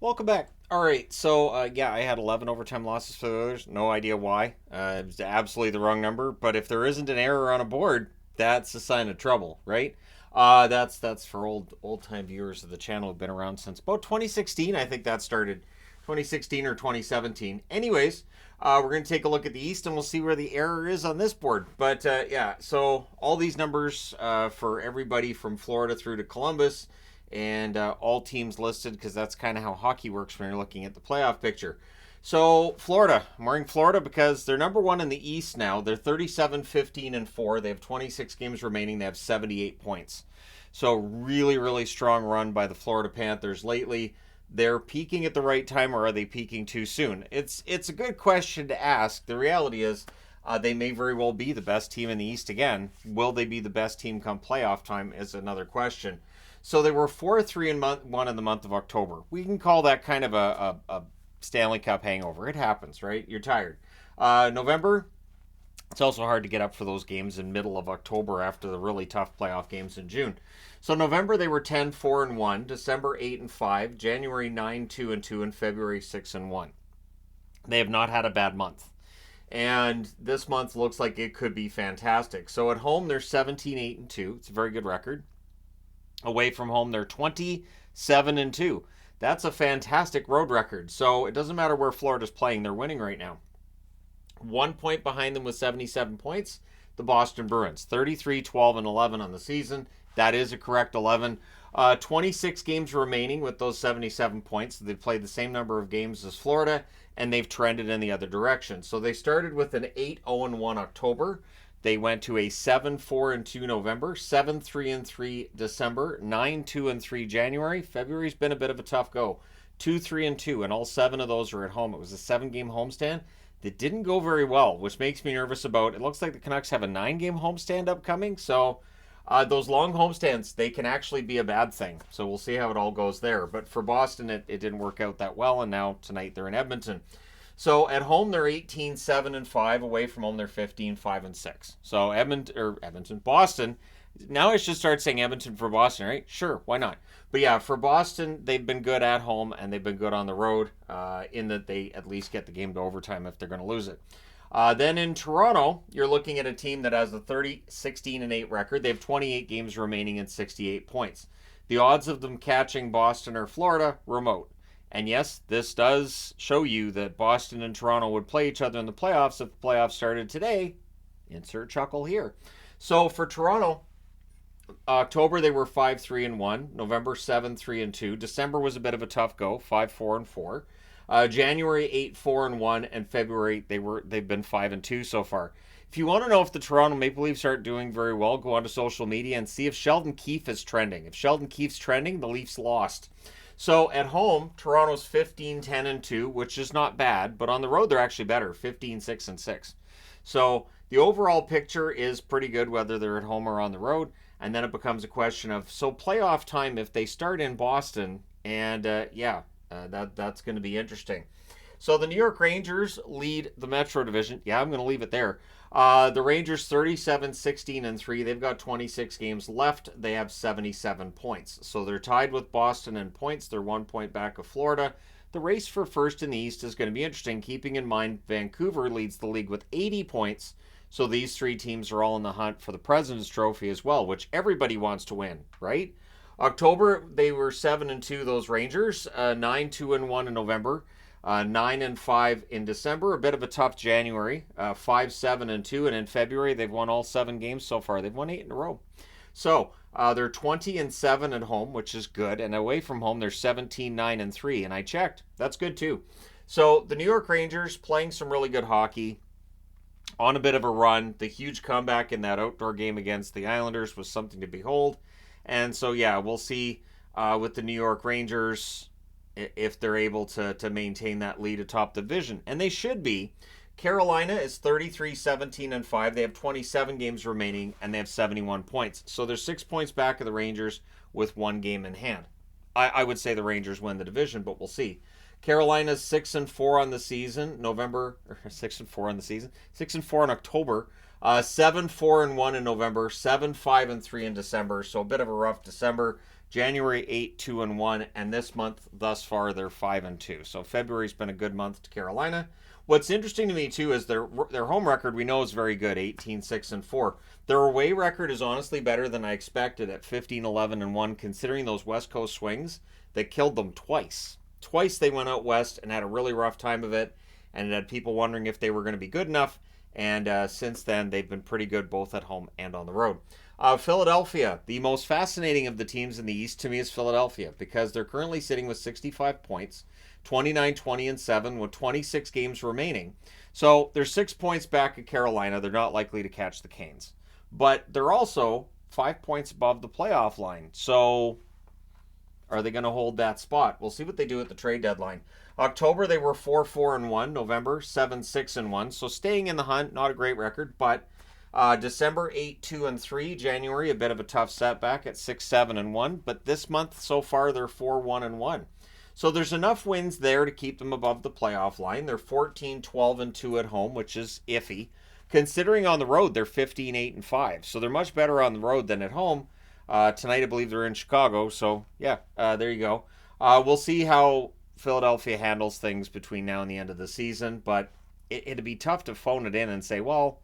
Welcome back. All right, so yeah, I had 11 overtime losses for the Oilers. No idea why. It was absolutely the wrong number. But if there isn't an error on a board, that's a sign of trouble, right? That's for old time viewers of the channel who've been around since about 2016. I think that started 2016 or 2017. Anyways, we're going to take a look at the East and we'll see where the error is on this board. But yeah, so all these numbers for everybody from Florida through to Columbus and all teams listed because that's kind of how hockey works when you're looking at the playoff picture. So, Florida. I'm wearing Florida because they're number one in the East now. They're 37, 15, and 4. They have 26 games remaining. They have 78 points. So, really, really strong run by the Florida Panthers lately. They're peaking at the right time, or are they peaking too soon? It's a good question to ask. The reality is, they may very well be the best team in the East again. Will they be the best team come playoff time is another question. So they were 4-3 and 1 in the month of October. We can call that kind of a Stanley Cup hangover. It happens, right? You're tired. November, it's also hard to get up for those games in middle of October after the really tough playoff games in June. So November they were 10-4 and 1, December 8 and 5, January 9-2 and 2, and February 6 and 1. They have not had a bad month. And this month looks like it could be fantastic. So at home they're 17-8 and 2. It's a very good record. Away from home, they're 27 and 2. That's a fantastic road record. So it doesn't matter where Florida's playing, they're winning right now. 1 point behind them with 77 points, the Boston Bruins. 33, 12, and 11 on the season. That is a correct 11. 26 games remaining with those 77 points. They've played the same number of games as Florida, and they've trended in the other direction. So they started with an 8-0-1 October. They went to a 7-4-2 November, 7-3-3 December, 9-2-3 January. February's been a bit of a tough go. 2-3-2, and all 7 of those are at home. It was a 7-game homestand that didn't go very well, which makes me nervous about. It looks like the Canucks have a 9-game homestand upcoming, so those long homestands, they can actually be a bad thing. So we'll see how it all goes there. But for Boston, it didn't work out that well, and now tonight they're in Edmonton. So at home they're 18-7 and 5. Away from home they're 15-5 and 6. So Boston. Now I should start saying Edmonton for Boston, right? Sure, why not? But yeah, for Boston, they've been good at home and they've been good on the road. In that they at least get the game to overtime if they're going to lose it. Then in Toronto, you're looking at a team that has a 30-16-8 record. They have 28 games remaining and 68 points. The odds of them catching Boston or Florida, remote. And yes, this does show you that Boston and Toronto would play each other in the playoffs if the playoffs started today. Insert chuckle here. So for Toronto, October they were 5-3 and 1, November 7-3 and 2, December was a bit of a tough go, 5-4 and 4. January 8-4 and 1, and February they've been 5 and 2 so far. If you want to know if the Toronto Maple Leafs aren't doing very well, go onto social media and see if Sheldon Keefe is trending. If Sheldon Keefe's trending, the Leafs lost. So at home, Toronto's 15-10 and 2, which is not bad, but on the road they're actually better, 15-6 and 6. So the overall picture is pretty good whether they're at home or on the road, and then it becomes a question of playoff time if they start in Boston, and that's going to be interesting. So the New York Rangers lead the Metro Division. Yeah, I'm going to leave it there. The Rangers 37-16 and 3. They've got 26 games left. They have 77 points. So they're tied with Boston in points. They're 1 point back of Florida. The race for first in the East is going to be interesting, keeping in mind Vancouver leads the league with 80 points. So these three teams are all in the hunt for the President's Trophy as well, which everybody wants to win, right? October, they were 7 and 2, those Rangers, 9-2 and 1 in November. 9 and 5 in December, a bit of a tough January, 5-7 and 2, and in February they've won all 7 games so far. They've won 8 in a row. So they're 20 and 7 at home, which is good, and away from home they're 17-9 and 3. And I checked, that's good too. So the New York Rangers playing some really good hockey, on a bit of a run. The huge comeback in that outdoor game against the Islanders was something to behold, and so yeah, we'll see with the New York Rangers if they're able to maintain that lead atop the division. And they should be. Carolina is 33-17 and 5. They have 27 games remaining and they have 71 points. So they're 6 points back of the Rangers with 1 game in hand. I would say the Rangers win the division, but we'll see. Carolina's 6-4 on the season. 6-4 on the season. 6-4 in October. 7-4 and 1 in November. 7-5 and 3 in December. So a bit of a rough December. January 8-2-1, and this month thus far they're 5-2. So February's been a good month to Carolina. What's interesting to me too is their home record we know is very good, 18-6-4. Their away record is honestly better than I expected at 15-11-1, considering those West Coast swings that killed them twice. Twice they went out west and had a really rough time of it, and it had people wondering if they were going to be good enough. And since then, they've been pretty good both at home and on the road. Philadelphia, the most fascinating of the teams in the East to me is Philadelphia, because they're currently sitting with 65 points, 29-20-7 with 26 games remaining. So they're 6 points back at Carolina. They're not likely to catch the Canes. But they're also 5 points above the playoff line. So are they going to hold that spot? We'll see what they do at the trade deadline. October, they were 4-4-1. November, 7-6-1. So staying in the hunt, not a great record. But December, 8-2-3. January, a bit of a tough setback at 6-7-1. But this month, so far, they're 4-1-1. So there's enough wins there to keep them above the playoff line. They're 14-12-2 at home, which is iffy. Considering on the road, they're 15-8-5. So they're much better on the road than at home. Tonight, I believe they're in Chicago. So, yeah, there you go. We'll see how Philadelphia handles things between now and the end of the season. But it'd be tough to phone it in and say, well,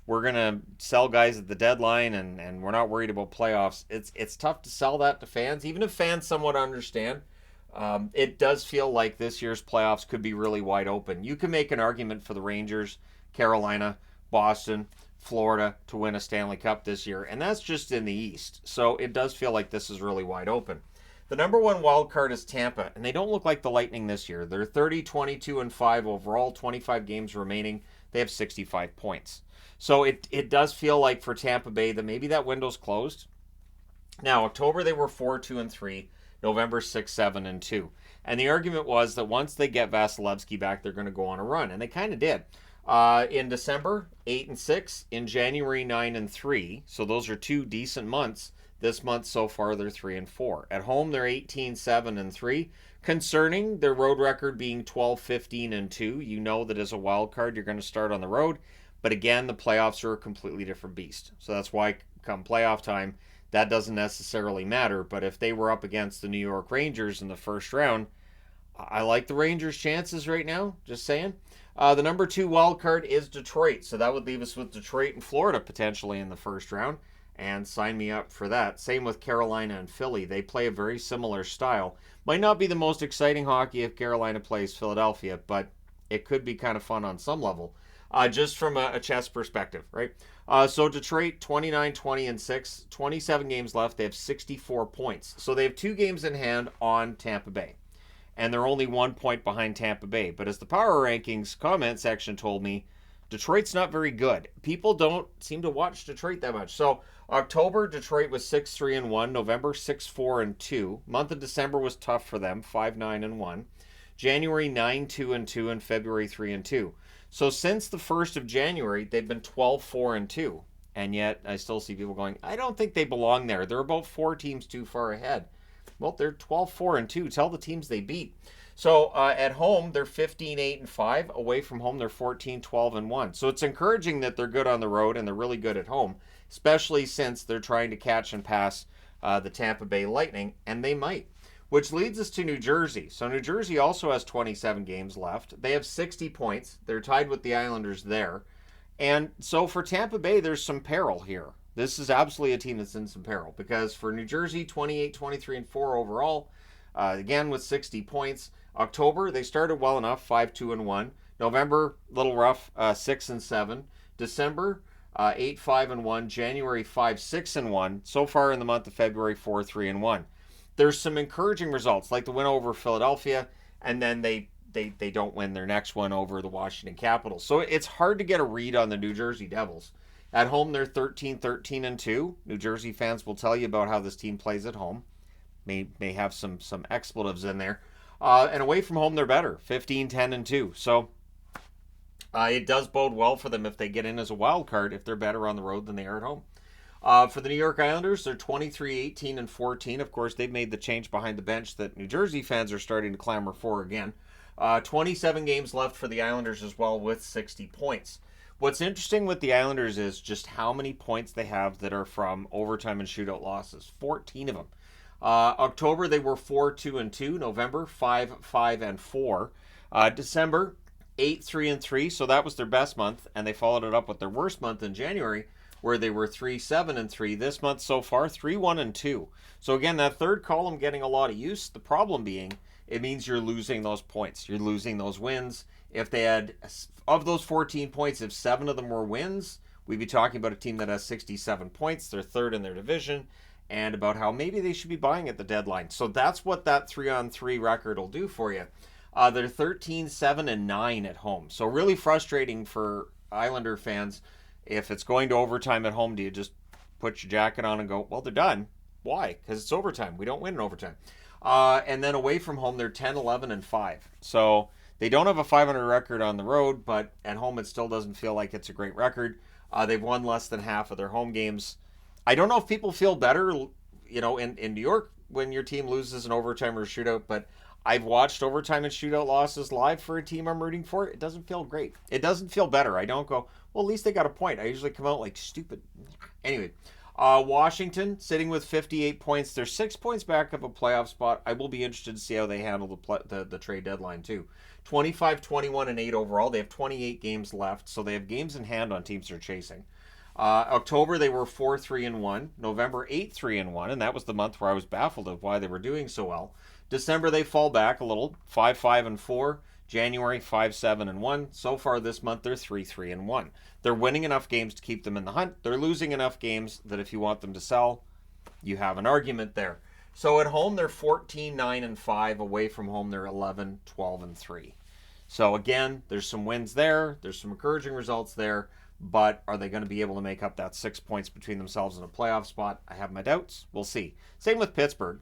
we're going to sell guys at the deadline and we're not worried about playoffs. It's tough to sell that to fans, even if fans somewhat understand. It does feel like this year's playoffs could be really wide open. You can make an argument for the Rangers, Carolina, Boston, Florida to win a Stanley Cup this year, and that's just in the East. So it does feel like this is really wide open. The number one wild card is Tampa, and they don't look like the Lightning this year. They're 30-22-5 overall, 25 games remaining. They have 65 points. So it does feel like for Tampa Bay that maybe that window's closed. Now, October they were 4-2-3, November 6-7-2. And the argument was that once they get Vasilevsky back, they're going to go on a run, and they kind of did. In December, 8-6. In January, 9-3. So those are two decent months. This month so far, they're 3-4. At home, they're 18-7-3. Concerning their road record being 12-15-2, you know that as a wild card, you're going to start on the road. But again, the playoffs are a completely different beast. So that's why come playoff time, that doesn't necessarily matter. But if they were up against the New York Rangers in the first round, I like the Rangers' chances right now, just saying. The number 2 wild card is Detroit. So that would leave us with Detroit and Florida potentially in the first round. And sign me up for that. Same with Carolina and Philly. They play a very similar style. Might not be the most exciting hockey if Carolina plays Philadelphia, but it could be kind of fun on some level. Just from a chess perspective, right? So Detroit, 29-20-6, 27 games left. They have 64 points. So they have 2 games in hand on Tampa Bay. And they're only 1 point behind Tampa Bay. But as the Power Rankings comment section told me, Detroit's not very good. People don't seem to watch Detroit that much. So October, Detroit was 6-3-1. November, 6-4-2. Month of December was tough for them, 5-9-1. January, 9-2-2, and February, 3-2. So since the 1st of January, they've been 12-4-2. And yet, I still see people going, I don't think they belong there. They're about 4 teams too far ahead. Well, they're 12-4-2. Tell the teams they beat. So at home, they're 15-8-5. Away from home, they're 14-12-1. So it's encouraging that they're good on the road and they're really good at home, especially since they're trying to catch and pass the Tampa Bay Lightning, and they might. Which leads us to New Jersey. So New Jersey also has 27 games left. They have 60 points. They're tied with the Islanders there. And so for Tampa Bay, there's some peril here. This is absolutely a team that's in some peril because for New Jersey, 28-23-4 overall, again with 60 points. October, they started well enough, 5-2-1. November, a little rough, 6-7. December, 8-5-1. January, 5-6-1. So far in the month of February, 4-3-1. There's some encouraging results, like the win over Philadelphia, and then they don't win their next one over the Washington Capitals. So it's hard to get a read on the New Jersey Devils. At home, they're 13-13-2. New Jersey fans will tell you about how this team plays at home. May have some expletives in there. And away from home, they're better, 15-10-2. So it does bode well for them if they get in as a wild card, if they're better on the road than they are at home. For the New York Islanders, they're 23-18-14. Of course, they've made the change behind the bench that New Jersey fans are starting to clamor for again. 27 games left for the Islanders as well with 60 points. What's interesting with the Islanders is just how many points they have that are from overtime and shootout losses. 14 of them. October they were 4-2-2. November 5-5-4. December 8-3-3. So that was their best month, and they followed it up with their worst month in January, where they were 3-7-3. This month so far 3-1-2. So again, that third column getting a lot of use. The problem being, it means you're losing those points. You're losing those wins. If they had, of those 14 points, if 7 of them were wins, we'd be talking about a team that has 67 points. They're third in their division, and about how maybe they should be buying at the deadline. So that's what that 3-on-3 record will do for you. They're 13-7-9 at home. So really frustrating for Islander fans. If it's going to overtime at home, do you just put your jacket on and go, well, they're done? Why? Because it's overtime. We don't win in overtime. And then away from home, they're 10-11-5. So they don't have a 500 record on the road, but at home it still doesn't feel like it's a great record. They've won less than half of their home games. I don't know if people feel better, in New York when your team loses an overtime or a shootout, but I've watched overtime and shootout losses live for a team I'm rooting for. It doesn't feel great. It doesn't feel better. I don't go, well, at least they got a point. I usually come out like stupid. Anyway, Washington sitting with 58 points. They're 6 points back of a playoff spot. I will be interested to see how they handle the trade deadline too. 25-21-8 overall. They have 28 games left, so they have games in hand on teams they're chasing. October they were 4-3-1. November 8-3-1, and that was the month where I was baffled of why they were doing so well. December they fall back a little, 5-5-4. January 5-7-1. So far this month they're 3-3-1. They're winning enough games to keep them in the hunt. They're losing enough games that if you want them to sell, you have an argument there. So at home they're 14-9-5. Away from home they're 11-12-3. So again, there's some wins there. There's some encouraging results there. But are they going to be able to make up that 6 points between themselves and a playoff spot? I have my doubts. We'll see. Same with Pittsburgh.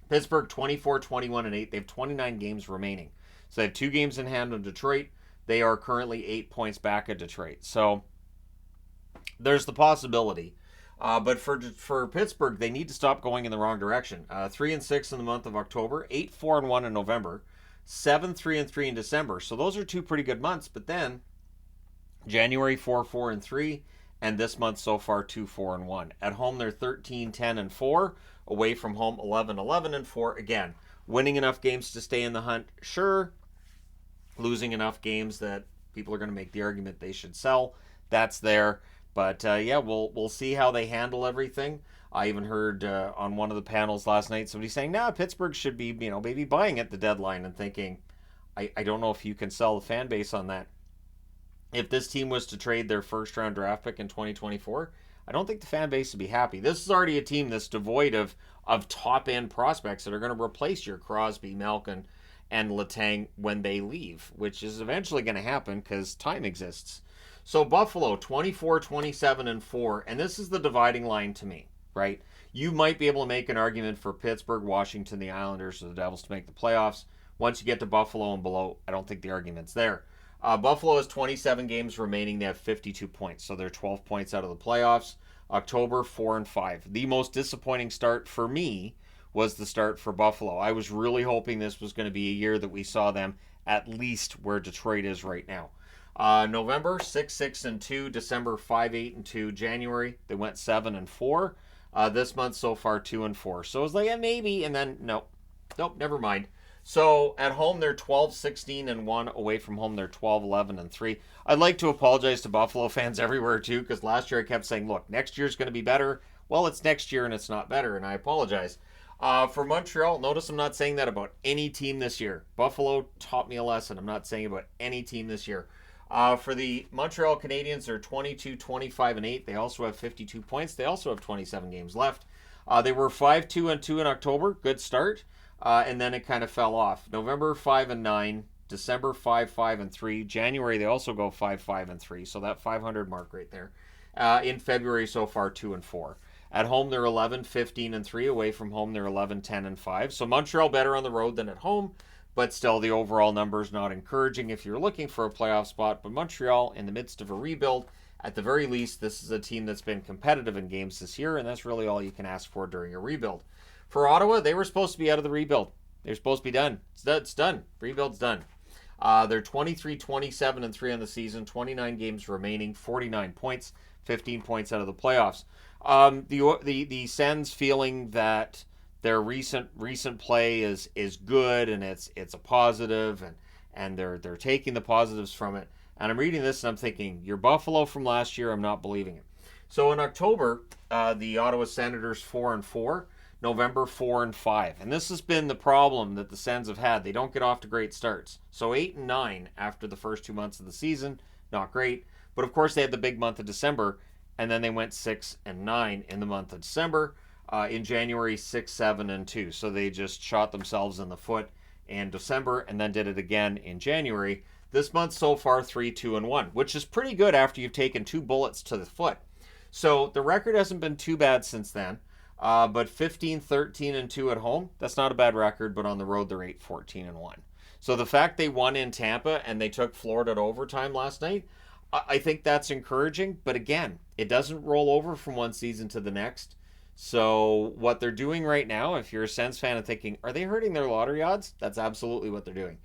Pittsburgh 24-21-8. They have 29 games remaining. So they have 2 games in hand on Detroit. They are currently 8 points back at Detroit. So there's the possibility. But for Pittsburgh, they need to stop going in the wrong direction. 3-6 in the month of October, 8-4-1 in November, 7-3-3 in December. So those are 2 pretty good months. But then January 4-4-3, and this month so far 2-4-1. At home they're 13-10-4. Away from home 11-11-4. Again, winning enough games to stay in the hunt, sure. Losing enough games that people are going to make the argument they should sell. That's there. But we'll see how they handle everything. I even heard on one of the panels last night somebody saying, Pittsburgh should be, maybe buying at the deadline, and thinking, I don't know if you can sell the fan base on that. If this team was to trade their first round draft pick in 2024, I don't think the fan base would be happy. This is already a team that's devoid of top end prospects that are going to replace your Crosby, Malkin, and Letang when they leave, which is eventually going to happen because time exists. So Buffalo 24-27-4, and this is the dividing line to me, right? You might be able to make an argument for Pittsburgh, Washington, the Islanders, or the Devils to make the playoffs. Once you get to Buffalo and below, I don't think the argument's there. Buffalo has 27 games remaining. They have 52 points, so they're 12 points out of the playoffs. October 4-5. The most disappointing start for me was the start for Buffalo. I was really hoping this was going to be a year that we saw them at least where Detroit is right now. November 6-6-2, December 5-8-2, January they went 7-4. This month so far 2-4. So it was like maybe, and then nope, never mind. So at home they're 12-16-1. Away from home they're 12-11-3. I'd like to apologize to Buffalo fans everywhere too, because last year I kept saying, look, next year's going to be better. Well, it's next year and it's not better, and I apologize. For Montreal, notice I'm not saying that about any team this year. Buffalo taught me a lesson. I'm not saying about any team this year. For the Montreal Canadiens, they're 22-25-8. They also have 52 points. They also have 27 games left. They were 5-2-2 in October. Good start. And then it kind of fell off. November 5-9, December 5-5-3, January they also go 5-5-3, so that 500 mark right there. In February so far 2-4. At home they're 11-15-3. Away from home they're 11-10-5. So Montreal better on the road than at home, but still the overall number is not encouraging if you're looking for a playoff spot. But Montreal in the midst of a rebuild, at the very least, this is a team that's been competitive in games this year, and that's really all you can ask for during a rebuild. For Ottawa, they were supposed to be out of the rebuild. They're supposed to be done. It's done. Rebuild's done. They're 23-27-3 on the season, 29 games remaining, 49 points, 15 points out of the playoffs. The Sens feeling that their recent play is good, and it's a positive, and they're taking the positives from it. And I'm reading this and I'm thinking, your Buffalo from last year, I'm not believing it. So in October, the Ottawa Senators 4-4, November 4-5, and this has been the problem that the Sens have had. They don't get off to great starts. So 8-9 after the first 2 months of the season, not great. But of course they had the big month of December, and then they went 6-9 in the month of December. In January, 6-7-2. So they just shot themselves in the foot in December, and then did it again in January. This month so far, 3-2-1, which is pretty good after you've taken 2 bullets to the foot. So the record hasn't been too bad since then. But 15-13-2 at home, that's not a bad record, but on the road they're 8-14-1. So the fact they won in Tampa and they took Florida to overtime last night, I think that's encouraging. But again, it doesn't roll over from one season to the next. So what they're doing right now, if you're a Sens fan and thinking, are they hurting their lottery odds? That's absolutely what they're doing.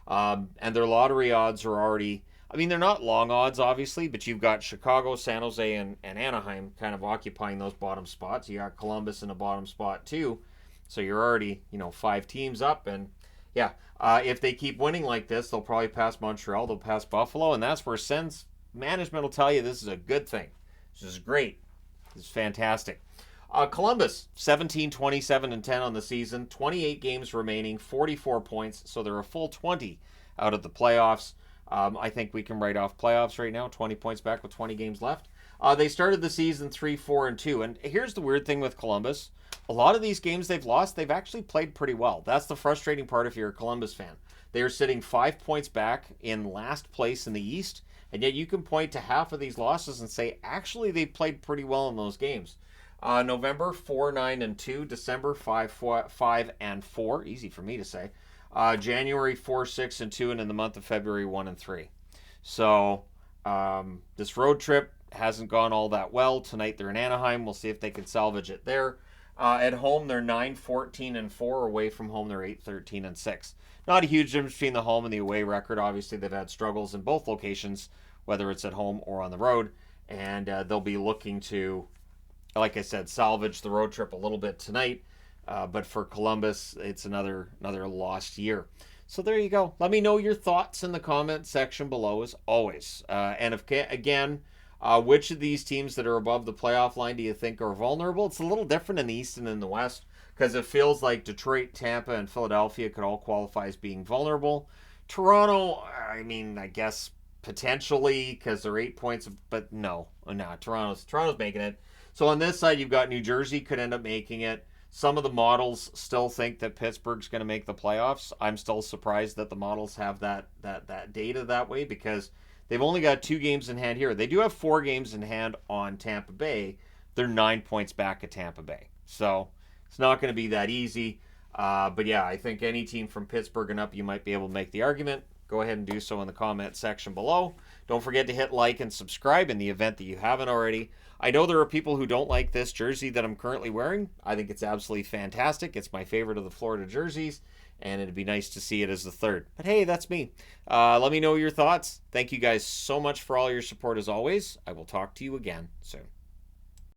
And their lottery odds are already, I mean, they're not long odds, obviously, but you've got Chicago, San Jose, and Anaheim kind of occupying those bottom spots. You got Columbus in a bottom spot, too. So you're already, 5 teams up. And, yeah, if they keep winning like this, they'll probably pass Montreal. They'll pass Buffalo. And that's where Sens management will tell you this is a good thing. This is great. This is fantastic. Columbus, 17-27-10 on the season, 28 games remaining, 44 points, so they're a full 20 out of the playoffs. I think we can write off playoffs right now, 20 points back with 20 games left. They started the season 3-4-2, and here's the weird thing with Columbus. A lot of these games they've lost, they've actually played pretty well. That's the frustrating part if you're a Columbus fan. They are sitting 5 points back in last place in the East, and yet you can point to half of these losses and say, actually, they played pretty well in those games. November 4-9-2, December 5-5-4, easy for me to say. January 4-6-2, and in the month of February 1-3. So this road trip hasn't gone all that well. Tonight they're in Anaheim. We'll see if they can salvage it there. At home they're 9-14-4. Away from home they're 8-13-6. Not a huge difference between the home and the away record. Obviously they've had struggles in both locations, whether it's at home or on the road, and they'll be looking to, like I said, salvage the road trip a little bit tonight. But for Columbus, it's another lost year. So there you go. Let me know your thoughts in the comment section below, as always. And which of these teams that are above the playoff line do you think are vulnerable? It's a little different in the East and in the West, because it feels like Detroit, Tampa, and Philadelphia could all qualify as being vulnerable. Toronto, I mean, I guess potentially, because they're 8 points, but no, Toronto's making it. So on this side, you've got New Jersey could end up making it. Some of the models still think that Pittsburgh's going to make the playoffs. I'm still surprised that the models have that data that way, because they've only got 2 games in hand here. They do have 4 games in hand on Tampa Bay. They're 9 points back at Tampa Bay. So it's not going to be that easy. But yeah, I think any team from Pittsburgh and up, you might be able to make the argument. Go ahead and do so in the comment section below. Don't forget to hit like and subscribe in the event that you haven't already. I know there are people who don't like this jersey that I'm currently wearing. I think it's absolutely fantastic. It's my favorite of the Florida jerseys, and it'd be nice to see it as the third. But hey, that's me. Let me know your thoughts. Thank you guys so much for all your support as always. I will talk to you again soon.